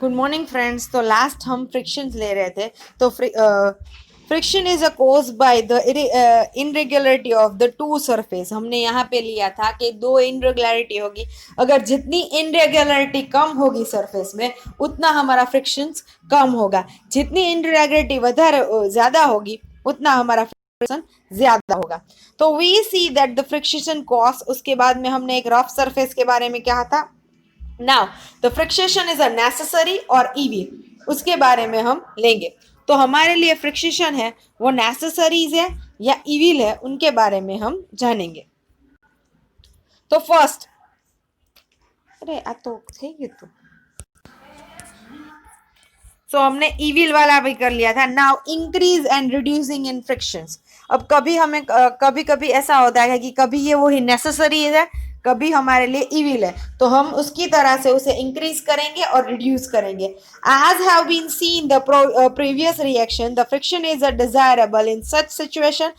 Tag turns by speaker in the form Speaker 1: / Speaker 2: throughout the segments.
Speaker 1: Good morning friends. तो last हम frictions ले रहे थे। तो friction is a cause by the irregularity of the two surface. हमने यहाँ पे लिया था कि दो इनरेगुलरिटी होगी। अगर जितनी इनरेगुलरिटी कम होगी सरफेस में उतना हमारा फ्रिक्शंस कम होगा। जितनी इनरेगुलरिटी ज्यादा होगी उतना हमारा फ्रिक्शन ज्यादा होगा। तो we see that the friction cause. उसके बाद में हमने एक रफ सरफेस के बारे में कहा था। Now the friction is a necessary और इविल, उसके बारे में हम लेंगे। तो हमारे लिए फ्रिक्शन है वो नेसेसरीज है या इविल है, उनके बारे में हम जानेंगे। तो फर्स्ट, अरे आ तो થઈ ગયું તું। सो हमने इविल वाला भी कर लिया था। Now increase and reducing in frictions. अब कभी हमें कभी कभी ऐसा होता है कि कभी ये वही नेसेसरी है, कभी हमारे लिए इविल है, तो हम उसकी तरह से उसे इंक्रीज करेंगे और रिड्यूस करेंगे। As have been seen the previous reaction, the friction is a desirable in such situation.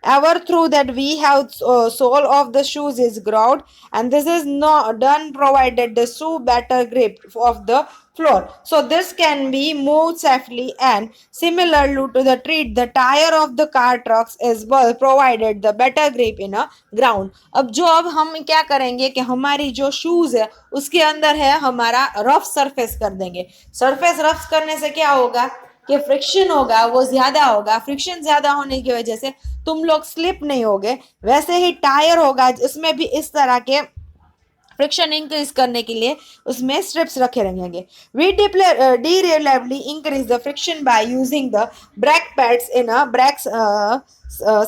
Speaker 1: Ever through that we have sole of the shoes is ground, and this is not done provided the shoe better grip of the floor, so this can be moved safely. And similarly to the treat, the tire of the car trucks is well provided the better grip in a ground। अब हम क्या करेंगे कि हमारी जो shoes है उसके अंदर है हमारा रफ सरफेस कर देंगे। सरफेस रफ करने से क्या होगा कि फ्रिक्शन होगा वो ज्यादा होगा। फ्रिक्शन ज्यादा होने की वजह से तुम लोग स्लिप नहीं होगे। वैसे ही टायर होगा, उसमें भी इस तरह के फ्रिक्शन इंक्रीज करने के लिए उसमें स्ट्रिप्स रखे रहेंगे। We deliberately increase the friction by using the brake pads in a brake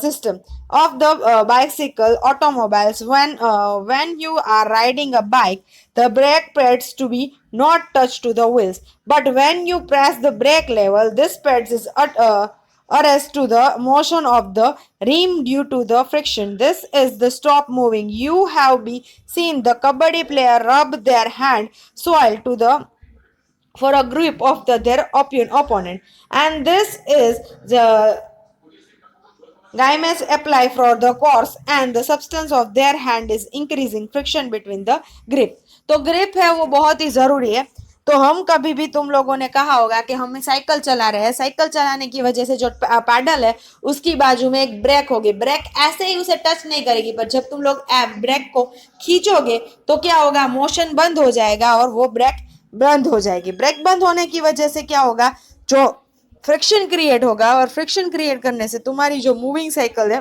Speaker 1: system of the bicycle automobiles. When you are riding a bike, the brake pads to be not touched to the wheels, but when you press the brake level, this pads is arrest to the motion of the rim due to the friction. This is the stop moving. You have been seen the kabaddi player rub their hand soil to the for a grip of their opponent, and this is the Gymes apply for the course and the substance of their hand is increasing friction between the grip। तो grip है वो बहुत ही जरूरी है। तो हम कभी भी, तुम लोगों ने कहा होगा कि हम साइकिल चला रहे हैं, साइकिल चलाने की वजह से जो पैडल है उसकी बाजू में एक ब्रेक होगी। ब्रेक ऐसे ही उसे टच नहीं करेगी, पर जब तुम लोग ब्रेक को खींचोगे तो क्या होगा, मोशन बंद हो जाएगा और वो ब्रेक बंद हो जाएगी। ब्रेक बंद होने की वजह से क्या होगा, जो फ्रिक्शन क्रिएट होगा और फ्रिक्शन क्रिएट करने से तुम्हारी जो मूविंग साइकिल है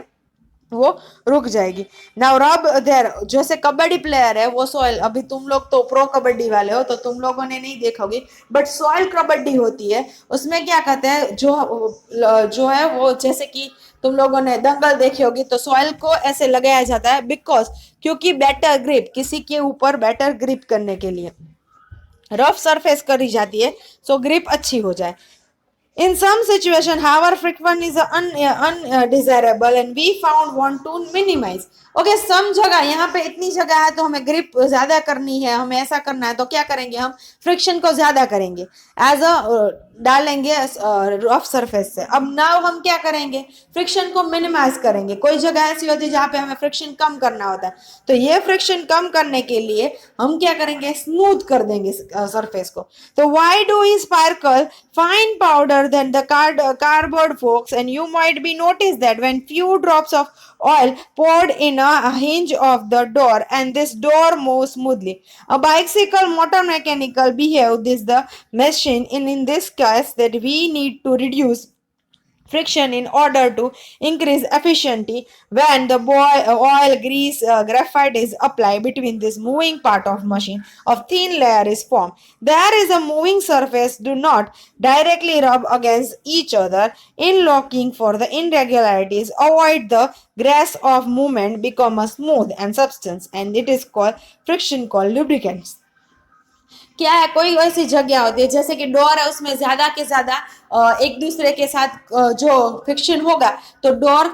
Speaker 1: वो रुक जाएगी। नाउ रब देयर, जैसे कबड्डी प्लेयर है वो सॉइल, अभी तुम लोग तो प्रो कबड्डी वाले हो तो तुम लोगों ने नहीं देखोगे, बट सॉइल कबड्डी होती है उसमें क्या कहते हैं, जो है वो जैसे कि तुम लोगों ने दंगल देखी होगी तो सॉइल को ऐसे लगाया जाता है बिकॉज क्योंकि बेटर ग्रिप, किसी के ऊपर बेटर ग्रिप करने के लिए रफ सरफेस करी जाती है सो ग्रिप अच्छी हो जाए। In some situation, however, friction is undesirable and we found want to minimize. Okay, some जगह, यहाँ पे इतनी जगह है तो हमें ग्रिप ज्यादा करनी है, हमें ऐसा करना है तो क्या करेंगे, हम फ्रिक्शन को ज्यादा करेंगे, एज अ डालेंगे रफ सरफेस से। अब नाउ हम क्या करेंगे, फ्रिक्शन को मिनिमाइज करेंगे। कोई जगह ऐसी होती है जहाँ पे हमें फ्रिक्शन कम करना होता है, तो ये फ्रिक्शन कम करने के लिए हम क्या करेंगे, स्मूथ कर देंगे सरफेस को। तो why do we sparkle fine powder than the cardboard folks, and you might be noticed that when few drops of oil poured in a hinge of the door and this door moves smoothly. A bicycle motor mechanical behave this the machine in this case that we need to reduce friction in order to increase efficiency. When the oil grease graphite is applied between this moving part of machine, of thin layer is formed. There is a moving surface do not directly rub against each other in locking for the irregularities, avoid the grass of movement become a smooth and substance, and it is called friction called lubricants। क्या है, कोई ऐसी जगह होती है जैसे कि door है उसमें ज्यादा के ज्यादा एक दूसरे के साथ जो फ्रिक्शन होगा तो डोर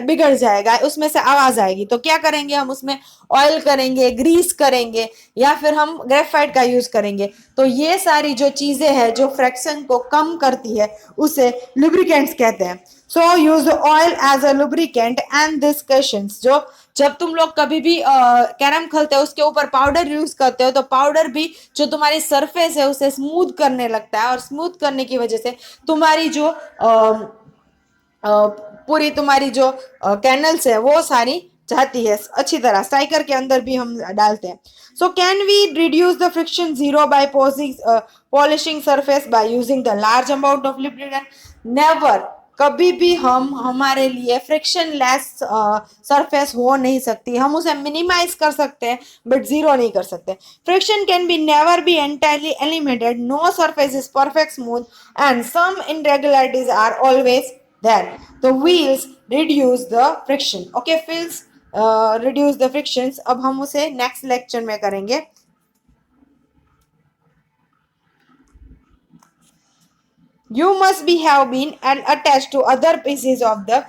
Speaker 1: बिगड़ जाएगा, उसमें से आवाज आएगी। तो क्या करेंगे हम उसमें ऑयल करेंगे, ग्रीस करेंगे, या फिर हम ग्रेफाइट का यूज करेंगे। तो ये सारी जो चीजें हैं जो फ्रिक्शन को कम करती है उसे लुब्रिकेंट्स कहते हैं। So use oil as a lubricant and this questions, जो जब तुम लोग कभी भी कैरम खेलते हो उसके ऊपर पाउडर यूज करते हो तो पाउडर भी जो तुम्हारी सरफेस है उसे स्मूथ करने लगता है, और स्मूथ करने की वजह से तुम्हारी जो पूरी तुम्हारी जो कैनल्स है वो सारी जाती है अच्छी तरह। स्ट्राइकर के अंदर भी हम डालते हैं। So can we reduce the friction zero by polishing surface by using the large amount of lubricant? Never, कभी भी हम हमारे लिए फ्रिक्शन लेस सरफेस हो नहीं सकती। हम उसे मिनिमाइज कर सकते हैं बट जीरो नहीं कर सकते। Friction can be never be entirely eliminated, no surface is perfect smooth and some irregularities are always there. The wheels reduce the friction. Okay, wheels reduce the frictions. अब हम उसे next lecture में करेंगे। You must be have been and attached to other pieces of the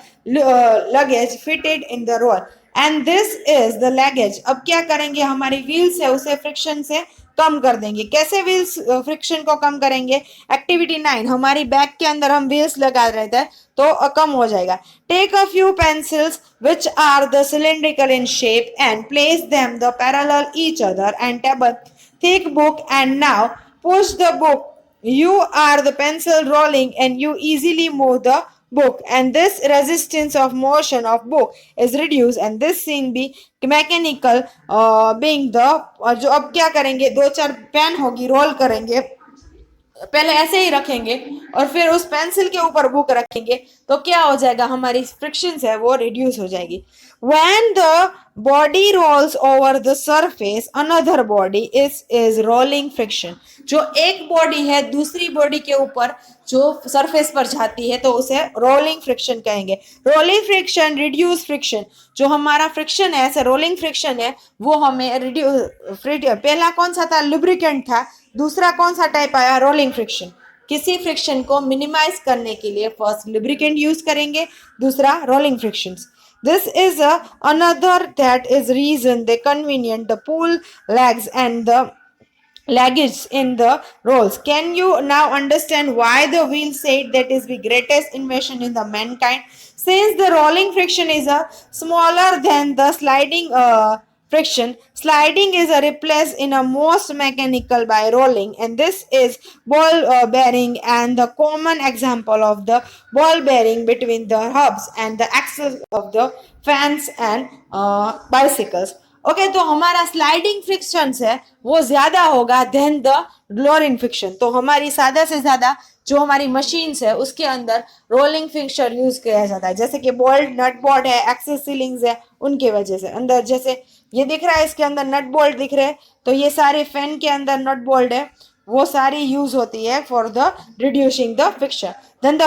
Speaker 1: luggage fitted in the roll. And this is the luggage. अब क्या करेंगे, हमारी wheels है उसे friction से कम कर देंगे। कैसे व्हील्स फ्रिक्शन को कम करेंगे? एक्टिविटी 9, हमारी बैग के अंदर हम व्हील्स लगा रहे थे तो कम हो जाएगा। Take a few pencils which are the cylindrical in shape and place them the parallel each other and table thick book and now push the book. You are the pencil rolling and you easily move the book, and this resistance of motion of book is reduced and this scene be mechanical being the जो अब क्या करेंगे, दो चार pen होगी, role करेंगे, पहले ऐसे ही रखेंगे और फिर उस पेंसिल के ऊपर बुक रखेंगे तो क्या हो जाएगा, हमारी फ्रिक्शन है वो रिड्यूस हो जाएगी। When the body rolls over the surface, another body is rolling friction. जो एक बॉडी है दूसरी बॉडी के ऊपर जो सरफेस पर जाती है तो उसे रोलिंग फ्रिक्शन कहेंगे। रोलिंग फ्रिक्शन रिड्यूस फ्रिक्शन, जो हमारा फ्रिक्शन है ऐसे रोलिंग फ्रिक्शन है वो हमें रिड्यूस। पहला कौन सा था? लुब्रिकेंट था। दूसरा कौन सा टाइप आया? Rolling friction. किसी फ्रिक्शन को मिनिमाइज करने के लिए फर्स्ट लुब्रिकेंट यूज करेंगे, दूसरा rolling frictions. This is another that is reason they convenient the pull legs and the luggage in the rolls. Can you now understand why the wheel said that is the greatest invention in the mankind? Since the rolling friction is smaller than the sliding friction, sliding is replaced in a most mechanical by rolling, and this is ball bearing and the common example of the ball bearing between the hubs and the axles of the fans and bicycles. Okay तो हमारा sliding friction है वो ज्यादा होगा then the rolling friction. तो हमारी ज्यादा से ज्यादा जो हमारी मशीन्स है उसके अंदर रोलिंग फ्रिक्शन यूज किया जाता है। जैसे कि बोल्ट नट बोल्ट है, एक्सिस सीलिंग्स है, उनके वजह से अंदर जैसे ये दिख रहा है इसके अंदर नट बोल्ट दिख रहे हैं तो ये सारे फैन के अंदर नट बोल्ट है, वो सारी यूज होती है for the reducing the friction. Then the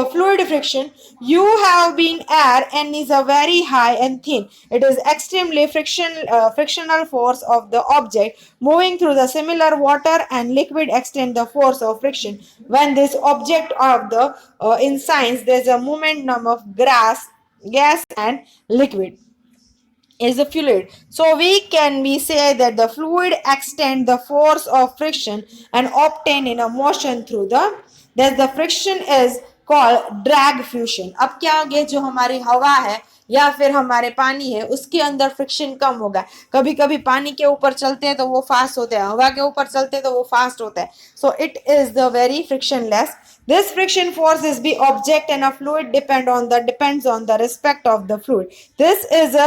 Speaker 1: fluid friction, you have been air and is a very high and thin. It is extremely frictional force of the object moving through the similar water and liquid extend the force of friction. When this object of the in science there is a momentum of gas and liquid is the fluid. So we can be say that the fluid extend the force of friction and obtain in a motion through the friction is called drag fusion. अब क्या हो गया, जो हमारी हवा है या फिर हमारे पानी है उसके अंदर फ्रिक्शन कम होगा। कभी कभी पानी के ऊपर चलते हैं तो वो फास्ट होते हैं, हवा के ऊपर चलते हैं तो वो फास्ट होता है। So it is the very friction less. This friction force is the object and a fluid depends on the respect of the fluid. This is a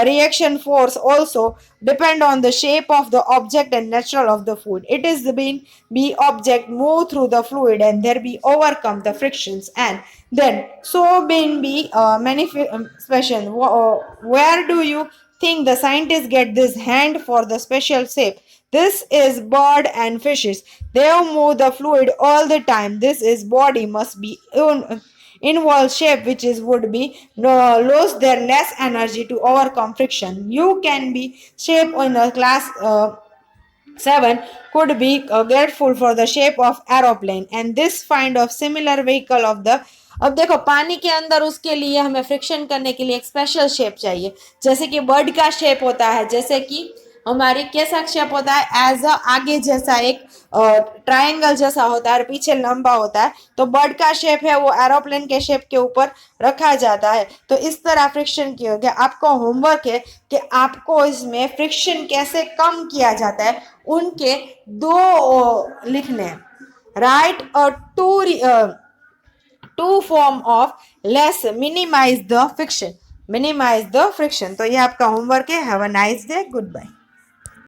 Speaker 1: reaction force also depend on the shape of the object and nature of the fluid. It is been be object move through the fluid and there be overcome the frictions and then so been be manifestation. Where do you think the scientists get this hand for the special shape? This is bird and fishes. They move the fluid all the time. This is body must be involved shape which is would be lose their less energy to overcome friction. You can be shape in a class 7 could be grateful for the shape of aeroplane and this find of similar vehicle of the। अब देखो पानी के अंदर उसके लिए हमें friction करने के लिए एक स्पेशल शेप चाहिए, जैसे कि बर्ड का शेप होता है, जैसे कि हमारी कैसा शेप होता है, एज अ आगे जैसा एक ट्रायंगल जैसा होता है और पीछे लंबा होता है, तो बर्ड का शेप है वो एरोप्लेन के शेप के ऊपर रखा जाता है। तो इस तरह फ्रिक्शन की हो गया। आपका होमवर्क है कि आपको इसमें फ्रिक्शन कैसे कम किया जाता है उनके दो लिखने, राइट और two form of less minimise the friction, minimise the friction. तो ये आपका होमवर्क है। Have a nice day, good bye.